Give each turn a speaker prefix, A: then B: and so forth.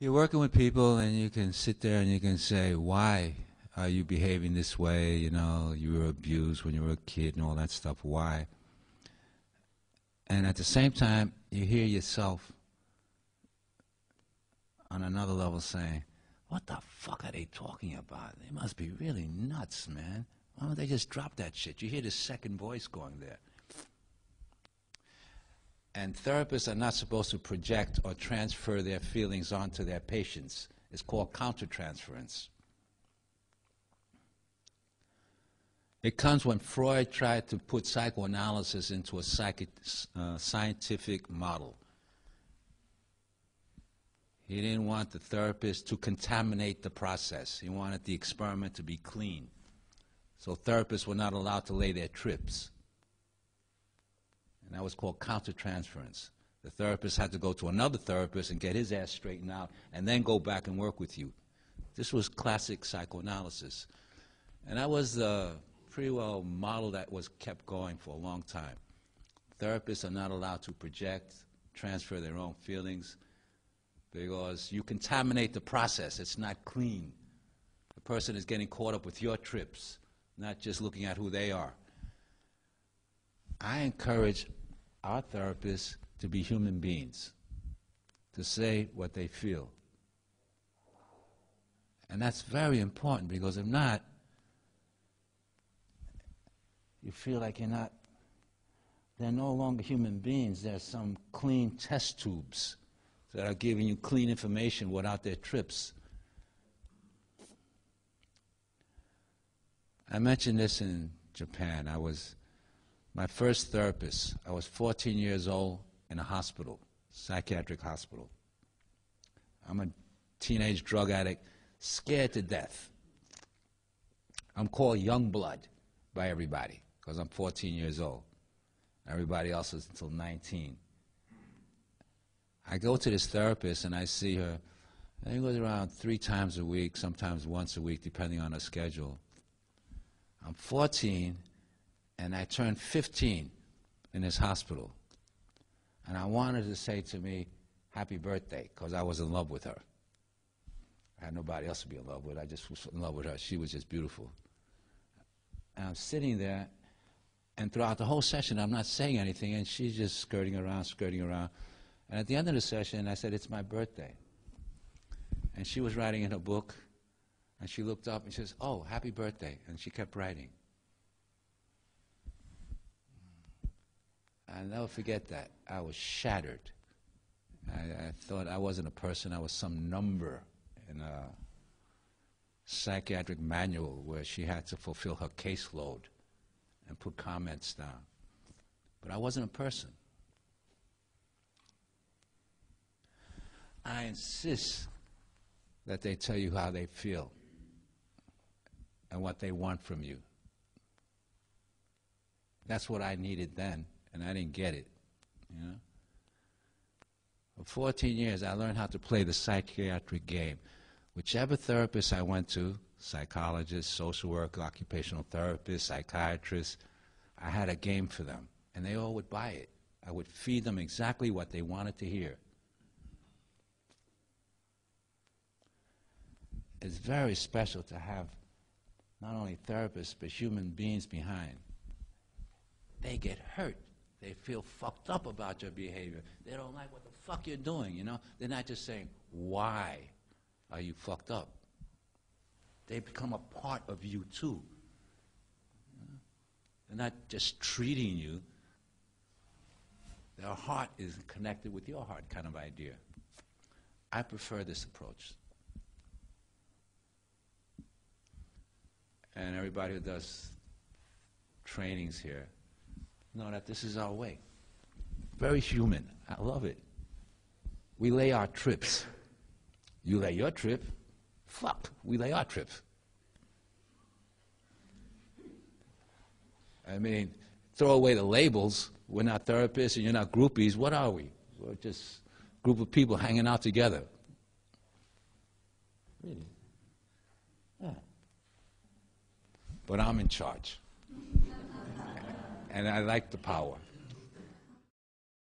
A: You're working with people and you can sit there and you can say, why are you behaving this way? You know, you were abused when you were a kid and all that stuff. Why? And at the same time, you hear yourself on another level saying, what the fuck are they talking about? They must be really nuts, man. Why don't they just drop that shit? You hear the second voice going there. And therapists are not supposed to project or transfer their feelings onto their patients. It's called countertransference. It comes when Freud tried to put psychoanalysis into a scientific model. He didn't want the therapist to contaminate the process. He wanted the experiment to be clean. So therapists were not allowed to lay their trips. And that was called countertransference. The therapist had to go to another therapist and get his ass straightened out and then go back and work with you. This was classic psychoanalysis. And that was the pretty well model that was kept going for a long time. Therapists are not allowed to project, transfer their own feelings, because you contaminate the process. It's not clean. The person is getting caught up with your trips, not just looking at who they are. I encourage our therapists to be human beings, to say what they feel. And that's very important, because if not, you feel like they're no longer human beings. They're some clean test tubes that are giving you clean information without their trips. I mentioned this in Japan. My first therapist, I was 14 years old in a hospital, psychiatric hospital. I'm a teenage drug addict, scared to death. I'm called young blood by everybody because I'm 14 years old. Everybody else is until 19. I go to this therapist and I see her, I think it was around 3 times a week, sometimes once a week, depending on her schedule. I'm 14, and I turned 15 in this hospital. And I wanted to say to me, happy birthday, because I was in love with her. I had nobody else to be in love with. I just was in love with her. She was just beautiful. And I'm sitting there, and throughout the whole session, I'm not saying anything, and she's just skirting around, skirting around. And at the end of the session, I said, it's my birthday. And she was writing in her book, and she looked up and she says, oh, happy birthday. And she kept writing. I'll never forget that. I was shattered. I thought I wasn't a person, I was some number in a psychiatric manual where she had to fulfill her caseload and put comments down. But I wasn't a person. I insist that they tell you how they feel and what they want from you. That's what I needed then, and I didn't get it, you know. For 14 years, I learned how to play the psychiatric game. Whichever therapist I went to, psychologist, social worker, occupational therapist, psychiatrist, I had a game for them, and they all would buy it. I would feed them exactly what they wanted to hear. It's very special to have not only therapists, but human beings behind. They get hurt. They feel fucked up about your behavior. They don't like what the fuck you're doing, you know? They're not just saying, why are you fucked up? They become a part of you too. They're not just treating you. Their heart is connected with your heart kind of idea. I prefer this approach. And everybody who does trainings here know that this is our way. Very human. I love it. We lay our trips. You lay your trip. Fuck, we lay our trip. I mean, throw away the labels. We're not therapists and you're not groupies. What are we? We're just a group of people hanging out together. Really? Yeah. But I'm in charge. And I like the power.